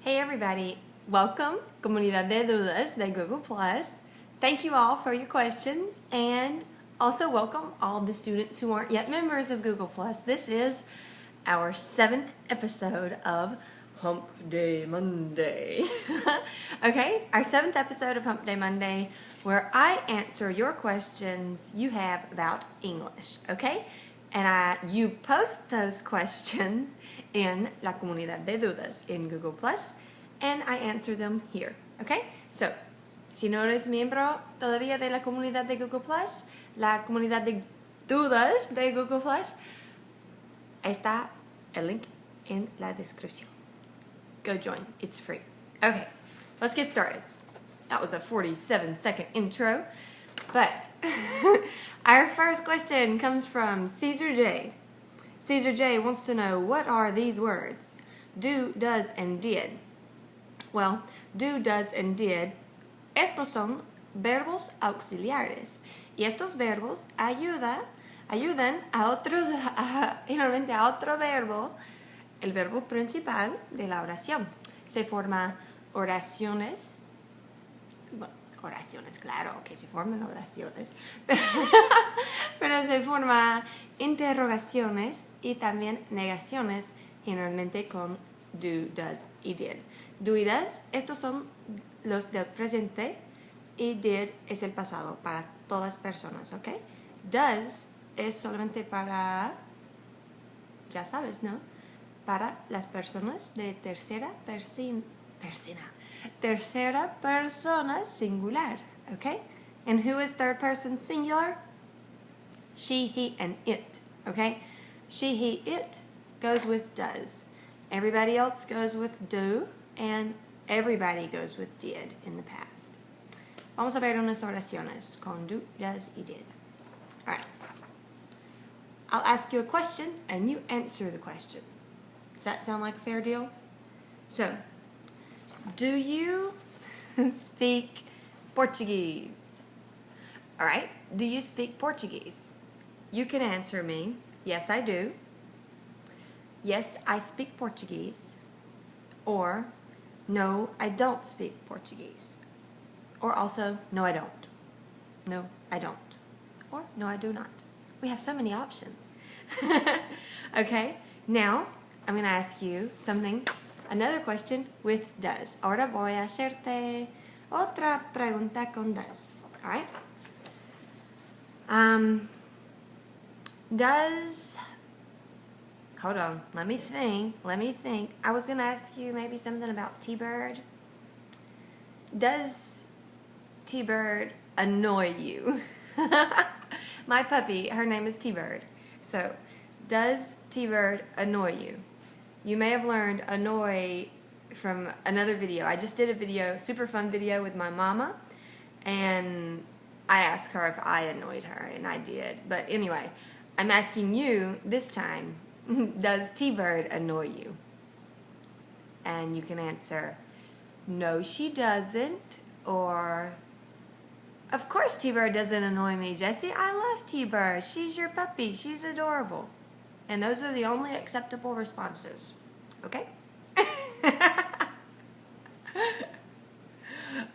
Hey everybody, welcome, Comunidad de Dudas de Google+. Thank you all for your questions, and also welcome all the students who aren't yet members of Google+. This is our 7th episode of Hump Day Monday. Okay, our 7th episode of Hump Day Monday, where I answer your questions you have about English, okay? And you post those questions in la Comunidad de Dudas in Google+, and I answer them here, okay? So, si no eres miembro todavía de la Comunidad de Google+, la Comunidad de Dudas de Google+, está el link en la descripción. Go join, it's free. Okay, let's get started. That was a 47-second intro, but our first question comes from Caesar J. Caesar J wants to know, what are these words? Do, does, and did. Well, do, does, and did, estos son verbos auxiliares. Y estos verbos ayudan a otros, generalmente a otro verbo, el verbo principal de la oración. Se forma oraciones. Bueno, oraciones, claro, que se forman oraciones, pero se forma interrogaciones y también negaciones, generalmente con do, does y did. Do y does, estos son los del presente, y did es el pasado para todas personas, ¿ok? Does es solamente para, ya sabes, ¿no? Para las personas de tercera persona singular, okay? And who is third person singular? She, he, and it, okay? She, he, it goes with does. Everybody else goes with do, and everybody goes with did in the past. Vamos a ver unas oraciones con do, does, y did. All right. I'll ask you a question, and you answer the question. Does that sound like a fair deal? So, do you speak Portuguese? All right. Do you speak Portuguese? You can answer me, yes, I do. Yes, I speak Portuguese. Or, no, I don't speak Portuguese. Or also, no, I don't. No, I don't. Or, no, I do not. We have so many options. Okay, now I'm going to ask you another question with does. Ahora voy a hacerte otra pregunta con does. All right? Hold on, let me think. I was going to ask you maybe something about T-Bird. Does T-Bird annoy you? My puppy, her name is T-Bird. So, does T-Bird annoy you? You may have learned annoy from another video. I just did a video, super fun video with my mama, and I asked her if I annoyed her, and I did. But anyway, I'm asking you this time, does T-Bird annoy you? And you can answer, no, she doesn't, or, of course T-Bird doesn't annoy me, Jessie. I love T-Bird. She's your puppy. She's adorable. And those are the only acceptable responses. Okay?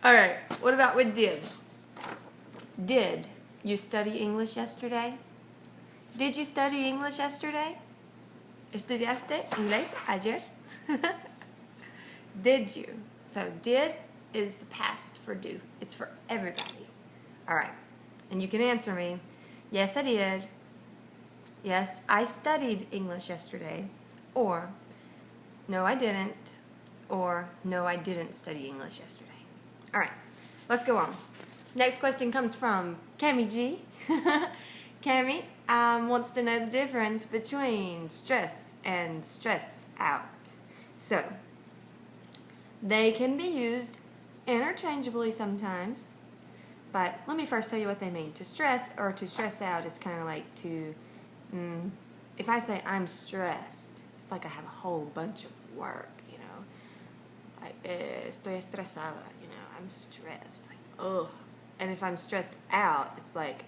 All right. What about with did? Did you study English yesterday? Did you study English yesterday? ¿Estudiaste inglés ayer? Did you? So did is the past for do. It's for everybody. All right. And you can answer me, yes, I did. Yes, I studied English yesterday. Or, no, I didn't. Or, no, I didn't study English yesterday. All right, let's go on. Next question comes from Cami G. Cami wants to know the difference between stress and stress out. So, they can be used interchangeably sometimes, but let me first tell you what they mean. To stress or to stress out is kind of like to, if I say I'm stressed, it's like I have a whole bunch of work, you know. Like, estoy estresada, you know, I'm stressed, like, ugh. And if I'm stressed out, it's like,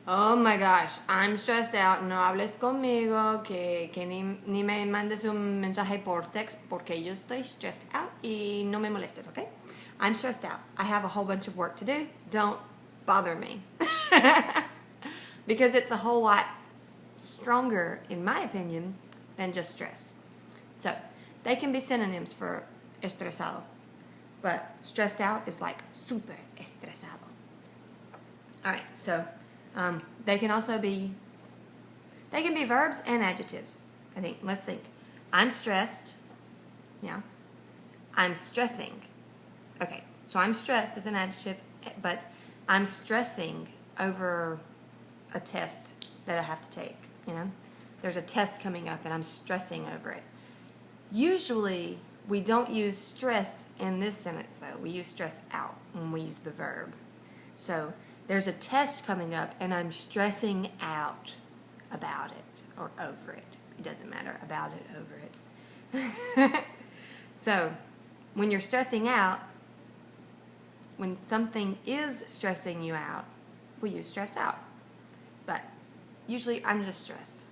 Oh my gosh, I'm stressed out. No hables conmigo, que ni me mandes un mensaje por text porque yo estoy stressed out y no me molestes, okay? I'm stressed out. I have a whole bunch of work to do. Don't bother me. Because it's a whole lot stronger, in my opinion, than just stressed. So, they can be synonyms for estresado. But stressed out is like super estresado. Alright, so they can be verbs and adjectives. I think. Let's think. I'm stressed. Yeah. I'm stressing. Okay, so I'm stressed is an adjective, but I'm stressing over a test that I have to take, you know? There's a test coming up and I'm stressing over it. Usually, we don't use stress in this sentence though. We use stress out when we use the verb. So, there's a test coming up and I'm stressing out about it or over it. It doesn't matter, about it, over it. So, when you're stressing out, when something is stressing you out, we use stress out. But usually I'm just stressed.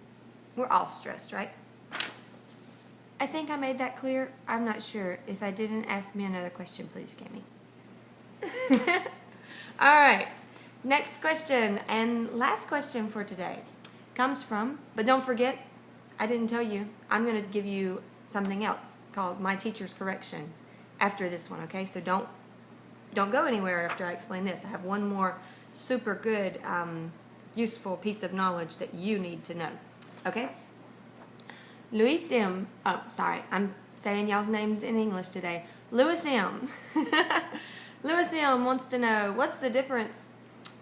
We're all stressed, right? I think I made that clear. I'm not sure. If I didn't, ask me another question, please, Cami. All right. Next question and last question for today comes from, but don't forget, I didn't tell you, I'm going to give you something else called My Teacher's Correction after this one, okay? So don't go anywhere after I explain this. I have one more super good, useful piece of knowledge that you need to know, okay? Louis M. Oh, sorry, I'm saying y'all's names in English today. Louis M. Louis M. wants to know, what's the difference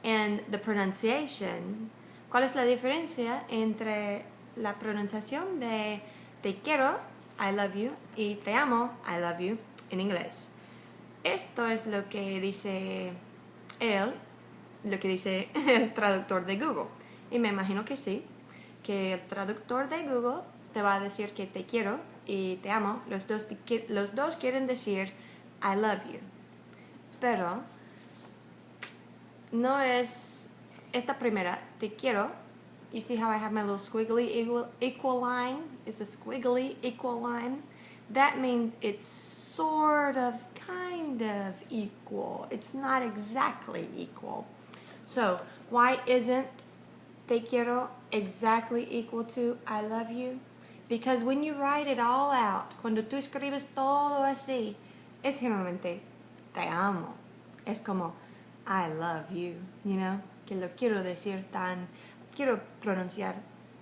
in the pronunciation? ¿Cuál es la diferencia entre la pronunciación de te quiero, I love you, y te amo, I love you, en inglés? Esto es lo que dice él, lo que dice el traductor de Google. Y me imagino que sí, que el traductor de Google te va a decir que te quiero y te amo. Los dos quieren decir I love you. Pero no es esta primera, te quiero. You see how I have my little squiggly equal line? It's a squiggly equal line. That means it's sort of, kind of equal. It's not exactly equal. So, why isn't te quiero exactly equal to I love you? Because when you write it all out, cuando tú escribes todo así, es generalmente te amo. Es como I love you, you know? Que lo quiero decir quiero pronunciar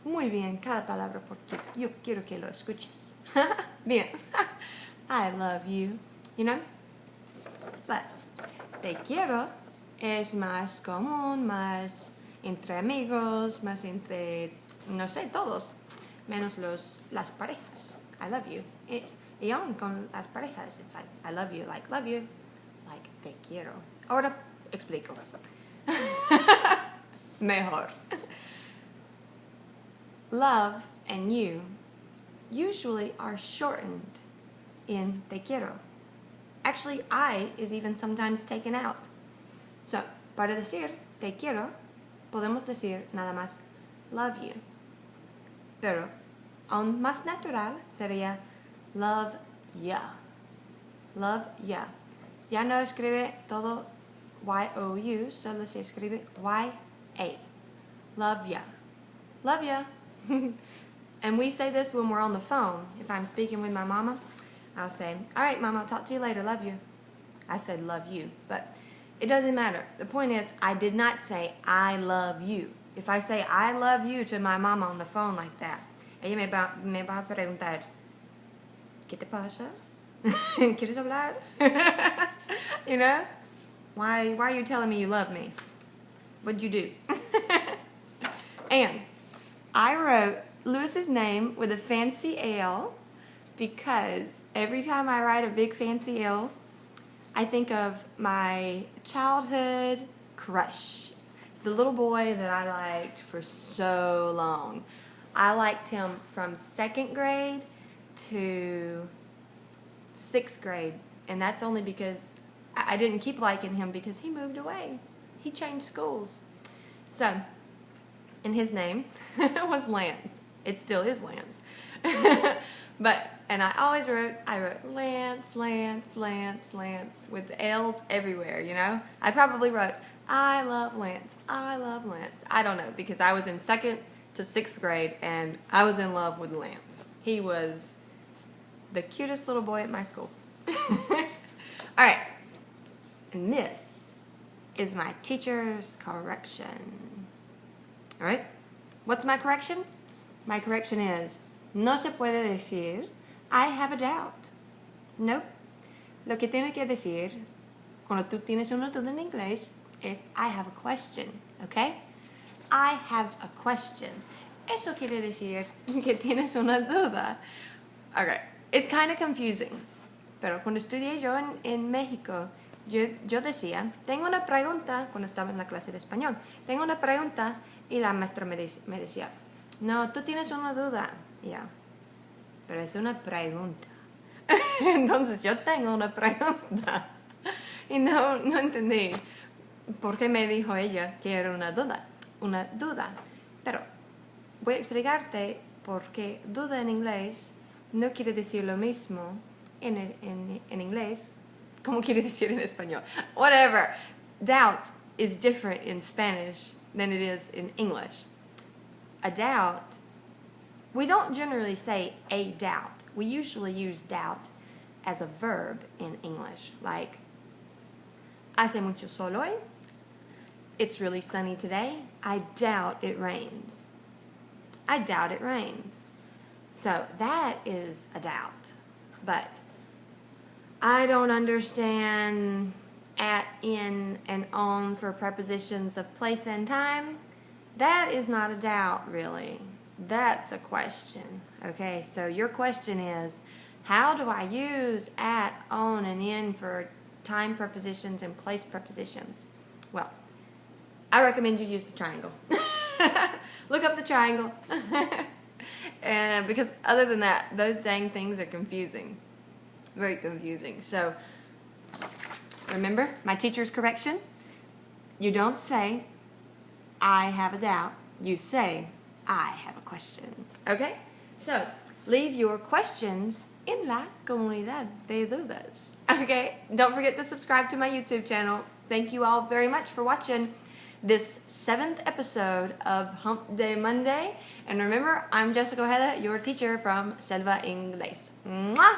muy bien cada palabra porque yo quiero que lo escuches. Bien. I love you, you know? But te quiero es más común, más entre amigos, más entre, no sé, todos, menos las parejas. I love you. Y aún con las parejas, it's like, I love you, like te quiero. Ahora explico. Mejor. Love and you usually are shortened in te quiero. Actually, I is even sometimes taken out. So, para decir te quiero, podemos decir nada más love you. Pero, aún más natural sería love ya. Love ya. Ya no escribe todo Y-O-U, solo se escribe Y-A. Love ya. Love ya. And we say this when we're on the phone. If I'm speaking with my mama, I'll say, all right, Mama, I'll talk to you later. Love you. I said love you, but it doesn't matter. The point is, I did not say I love you. If I say I love you to my mama on the phone like that, ella me va a preguntar, ¿qué te pasa? ¿Quieres hablar? You know? Why are you telling me you love me? What'd you do? And I wrote Lewis's name with a fancy L because every time I write a big fancy L, I think of my childhood crush, the little boy that I liked for so long. I liked him from 2nd grade to 6th grade, and that's only because I didn't keep liking him because he moved away. He changed schools. So, and his name was Lance. It still is Lance. And I wrote Lance, Lance, Lance, Lance with L's everywhere, you know? I probably wrote, I love Lance, I love Lance. I don't know, because I was in 2nd to 6th grade and I was in love with Lance. He was the cutest little boy at my school. All right, and this is my teacher's correction. All right, what's my correction? My correction is, no se puede decir, I have a doubt. Nope. Lo que tiene que decir, cuando tú tienes una duda en inglés, es I have a question, okay? I have a question. Eso quiere decir que tienes una duda. Okay, it's kind of confusing. Pero cuando estudié yo en México, yo decía, tengo una pregunta, cuando estaba en la clase de español, tengo una pregunta y la maestra me decía, no, tú tienes una duda. Ya, pero es una pregunta. Entonces yo tengo una pregunta. Y no entendí por qué me dijo ella que era una duda. Una duda. Pero voy a explicarte por qué duda en inglés no quiere decir lo mismo en inglés como quiere decir en español. Whatever. Doubt is different in Spanish than it is in English. A doubt, we don't generally say a doubt. We usually use doubt as a verb in English. Like, hace mucho sol hoy. It's really sunny today. I doubt it rains. I doubt it rains. So that is a doubt. But I don't understand at, in, and on for prepositions of place and time. That is not a doubt, really. That's a question. Okay, so your question is, how do I use at, on, and in for time prepositions and place prepositions? Well, I recommend you use the triangle. Look up the triangle. And because other than that, those dang things are confusing. Very confusing. So, remember, my teacher's correction? You don't say, I have a doubt. You say, I have a question. Okay? So, leave your questions in la comunidad de dudas. Okay? Don't forget to subscribe to my YouTube channel. Thank you all very much for watching this 7th episode of Hump Day Monday. And remember, I'm Jessica Ojeda, your teacher from SELVA Inglés. Mwah!